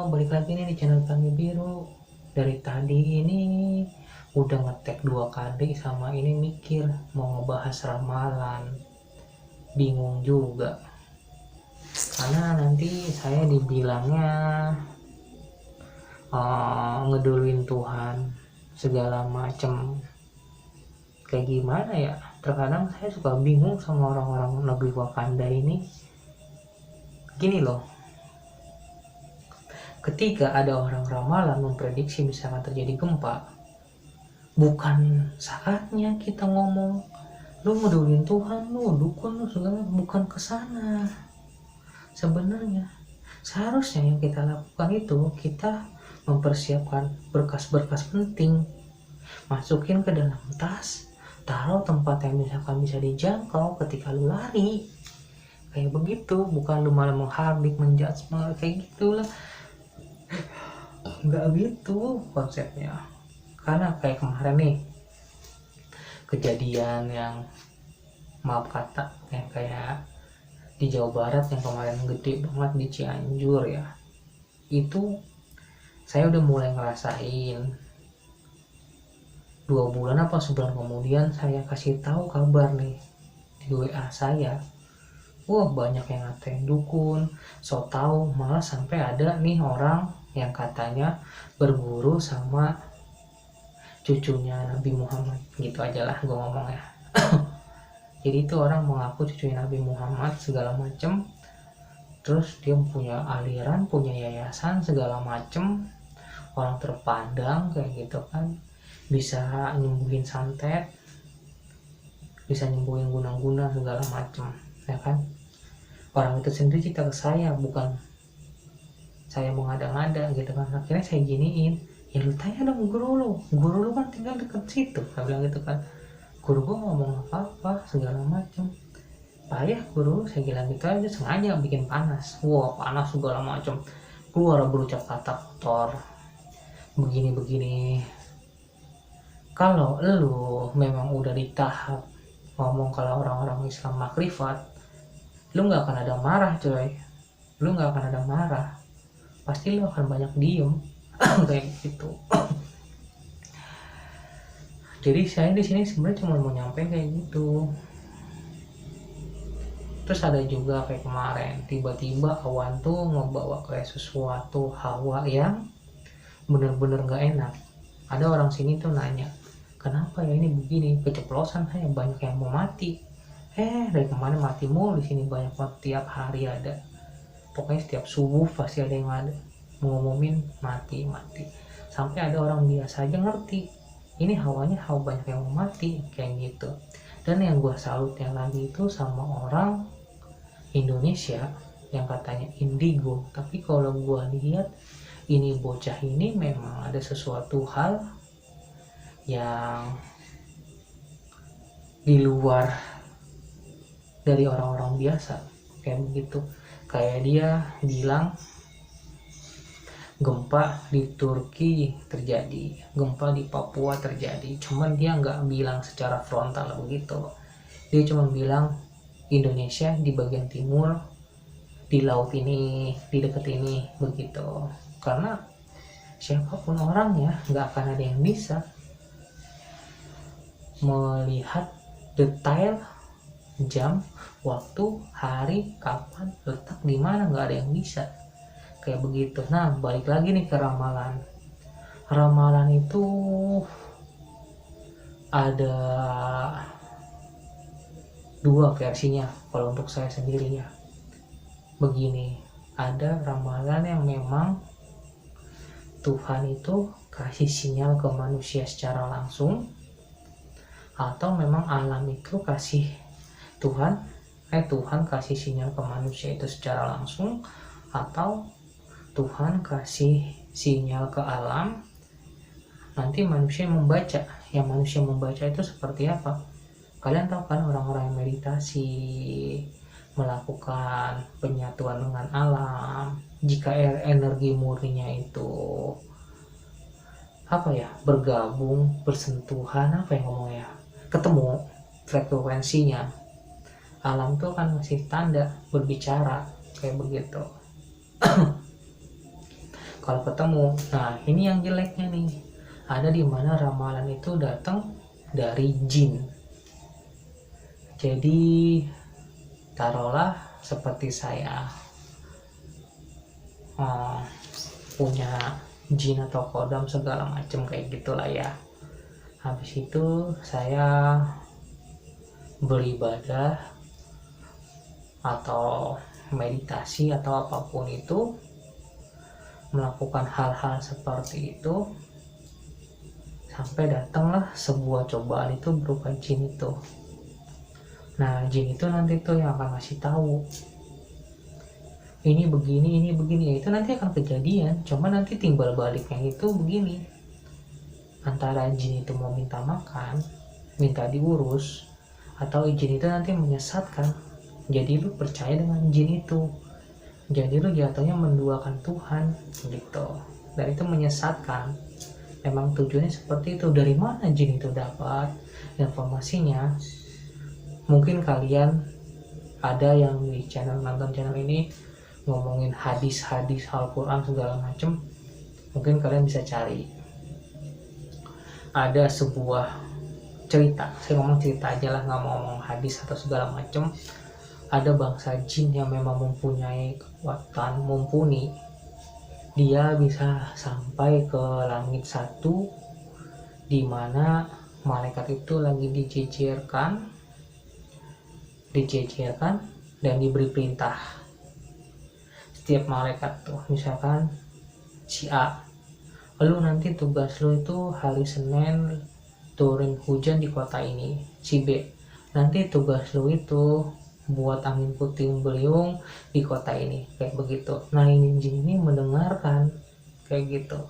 balik lagi nih di channel Pelangi Biru. Dari tadi ini udah ngetek 2 kali sama ini mikir mau ngebahas ramalan. Bingung juga. Karena nanti saya dibilangnya ngeduluin Tuhan segala macem. Kayak gimana ya? Terkadang saya suka bingung sama orang-orang negeri Wakanda ini. Gini loh. Ketika ada orang ramalan memprediksi misalkan terjadi gempa, bukan saatnya kita ngomong lu ngeduluin Tuhan, lu dukun, lu segala, bukan kesana. Sebenarnya seharusnya yang kita lakukan itu kita mempersiapkan berkas-berkas penting, masukin ke dalam tas, taruh tempat yang misalkan bisa dijangkau ketika lu lari, kayak begitu. Bukan lu malah menghardik, menjudge kayak gitulah. Nggak gitu konsepnya. Karena kayak kemarin nih kejadian yang maaf kata yang kayak di Jawa Barat yang kemarin gede banget di Cianjur ya, itu saya udah mulai ngerasain 2 bulan apa sebulan kemudian saya kasih tahu kabar nih di WA saya. Wah, banyak yang ngatain dukun, so tau, malah sampai ada nih orang yang katanya berguru sama cucunya Nabi Muhammad. Gitu aja lah gue ngomong ya. Jadi itu orang mengaku cucunya Nabi Muhammad segala macem, terus dia punya aliran, punya yayasan segala macem, orang terpandang kayak gitu kan, bisa nyembuhin santet, bisa nyembuhin guna-guna segala macem, ya kan. Orang itu sendiri cerita ke saya, bukan saya mengada-ngada gitu kan. Akhirnya saya giniin, ya lu tanya dong guru lu kan tinggal deket situ, saya bilang gitu kan. Guru gua ngomong apa-apa segala macem, payah guru, saya bilang gitu aja, sengaja bikin panas. Wah, panas segala macem, keluar berucap kata kotor begini-begini. Kalau lu memang udah di tahap ngomong kalau orang-orang Islam makrifat, lu nggak akan ada marah coy, lu nggak akan ada marah, pasti lu akan banyak diem. Kayak gitu. Jadi saya di sini sebenarnya cuma mau nyampe kayak gitu. Terus ada juga kayak kemarin tiba-tiba awan tuh ngebawa kayak sesuatu hawa yang bener-bener nggak enak. Ada orang sini tuh nanya, kenapa ya ini begini, keceplosan saya, banyak yang mau mati. Dari kemarin mati mulu di sini, banyak banget, tiap hari ada. Pokoknya setiap subuh pasti ada yang ada mengumumin mati. Sampai ada orang biasa aja ngerti, ini hawanya hawa banyak yang mau mati kayak gitu. Dan yang gue salutnya lagi itu sama orang Indonesia yang katanya indigo, tapi kalau gue lihat ini bocah ini memang ada sesuatu hal yang di luar dari orang-orang biasa kayak begitu. Kayak dia bilang gempa di Turki terjadi, gempa di Papua terjadi, cuman dia nggak bilang secara frontal begitu. Dia cuma bilang Indonesia di bagian timur, di laut ini, di dekat ini, begitu. Karena siapapun orangnya nggak akan ada yang bisa melihat detail jam, waktu, hari, kapan, letak di mana, nggak ada yang bisa kayak begitu. Nah, balik lagi nih ke ramalan. Ramalan itu ada 2 versinya kalau untuk saya sendiri ya. Begini, ada ramalan yang memang Tuhan itu kasih sinyal ke manusia secara langsung, atau memang alam itu kasih Tuhan kasih sinyal ke manusia itu secara langsung, atau Tuhan kasih sinyal ke alam, nanti manusia membaca. Yang manusia membaca itu seperti apa? Kalian tahu kan orang-orang yang meditasi, melakukan penyatuan dengan alam, jika energi murninya itu apa ya, bergabung, bersentuhan, apa yang ngomongnya, ketemu frekuensinya, alam tuh kan ngasih tanda, berbicara kayak begitu. kalau ketemu. Nah ini yang jeleknya nih, ada di mana ramalan itu datang dari jin. Jadi taruhlah seperti saya punya jin atau kodam segala macam kayak gitulah ya. Habis itu saya beribadah atau meditasi atau apapun itu, melakukan hal-hal seperti itu, sampai datanglah sebuah cobaan itu berupa jin itu. Nah jin itu nanti tuh yang akan ngasih tahu ini begini ya, itu nanti akan kejadian. Cuma nanti timbal baliknya itu begini, antara jin itu mau minta makan, minta diurus, atau jin itu nanti menyesatkan. Jadi lu percaya dengan jin itu, jadi lu jatuhnya menduakan Tuhan gitu, dan itu menyesatkan. Memang tujuannya seperti itu. Dari mana jin itu dapat informasinya? Mungkin kalian ada yang di nonton channel ini ngomongin hadis-hadis Al-Quran segala macem, mungkin kalian bisa cari. Ada sebuah cerita, saya ngomong cerita aja lah, nggak mau ngomong hadis atau segala macem. Ada bangsa jin yang memang mempunyai kekuatan mumpuni, dia bisa sampai ke langit satu, di mana malaikat itu lagi dijejerkan dan diberi perintah. Setiap malaikat tuh, misalkan si A, lu nanti tugas lu itu hari Senin turun hujan di kota ini. Si B, nanti tugas lu itu buat angin puting beliung di kota ini, kayak begitu. Nah ini jin ini mendengarkan kayak gitu.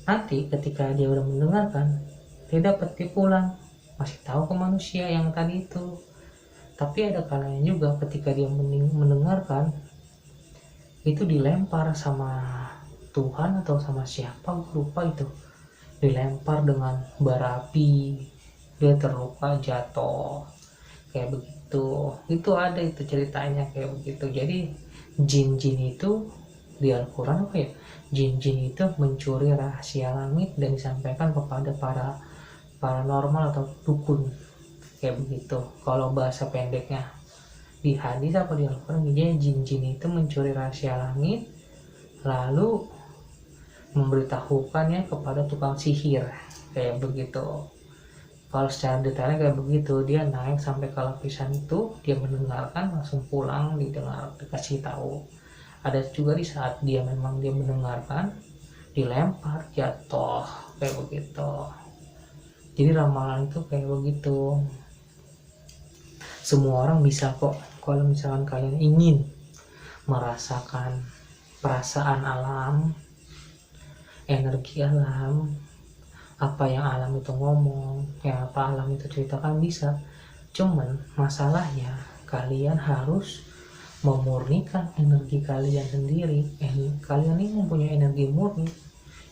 Nanti ketika dia udah mendengarkan, dia dapat dia pulang, masih tahu ke manusia yang tadi itu. Tapi ada kalanya juga ketika dia mendengarkan, itu dilempar sama Tuhan atau sama siapa, gue lupa itu. Dilempar dengan bara api, dia terluka, jatuh kayak begitu. Itu ada itu ceritanya kayak begitu. Jadi jin-jin itu di Al-Quran apa ya, jin-jin itu mencuri rahasia langit dan disampaikan kepada para paranormal atau dukun kayak begitu. Kalau bahasa pendeknya di hadis apa di Al-Quran, jadi jin-jin itu mencuri rahasia langit lalu memberitahukannya kepada tukang sihir kayak begitu. Kalau secara detailnya kayak begitu, dia naik sampai ke lapisan itu, dia mendengarkan, langsung pulang, didengar, dikasih tahu. Ada juga di saat dia mendengarkan, dilempar, jatuh kayak begitu. Jadi ramalan itu kayak begitu. Semua orang bisa kok, kalau misalkan kalian ingin merasakan perasaan alam, energi alam, apa yang alam itu ngomong, yang apa alam itu ceritakan, bisa. Cuman masalahnya kalian harus memurnikan energi kalian sendiri. Kalian ini mempunyai energi murni.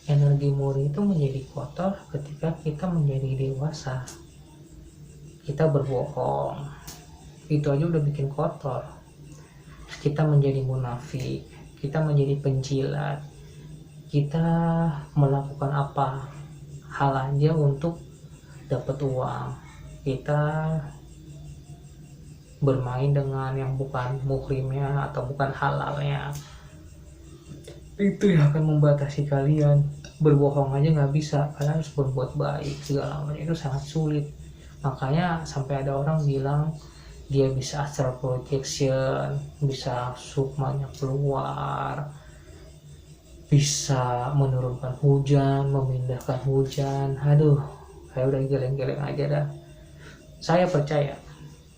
Energi murni itu menjadi kotor ketika kita menjadi dewasa. Kita berbohong, itu aja udah bikin kotor. Kita menjadi munafik, kita menjadi penjilat, kita melakukan apa hal aja untuk dapat uang, kita bermain dengan yang bukan muhrimnya atau bukan halalnya, itu yang akan membatasi kalian. Berbohong aja nggak bisa, kalian harus berbuat baik segala macam, itu sangat sulit. Makanya sampai ada orang bilang dia bisa astral projection, bisa sukmanya keluar, bisa menurunkan hujan, memindahkan hujan. Aduh, saya udah geleng-geleng aja dah. Saya percaya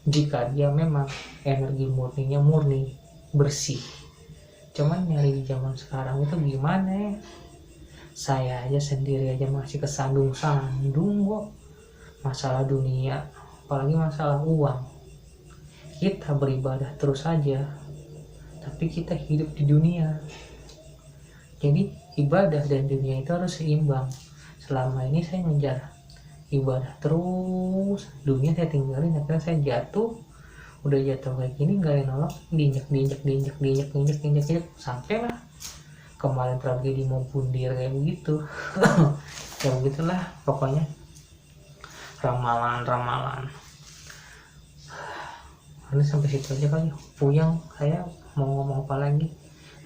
jika dia memang energi murninya murni, bersih. Cuman nyari di zaman sekarang itu gimana ya? Saya aja sendiri aja masih kesandung-sandung kok. Masalah dunia, apalagi masalah uang. Kita beribadah terus aja, tapi kita hidup di dunia. Jadi ibadah dan dunia itu harus seimbang. Selama ini saya ngejar ibadah terus, dunia saya tinggalin, akhirnya saya jatuh. Udah jatuh kayak gini, gak ada nolak, diinjak, sampailah kemarin tragedi mau bundir kayak begitu. Ya begitulah pokoknya ramalan. Ini sampai situ aja kali, puyeng saya mau ngomong apa lagi.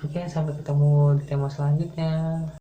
Oke, sampai ketemu di tema selanjutnya.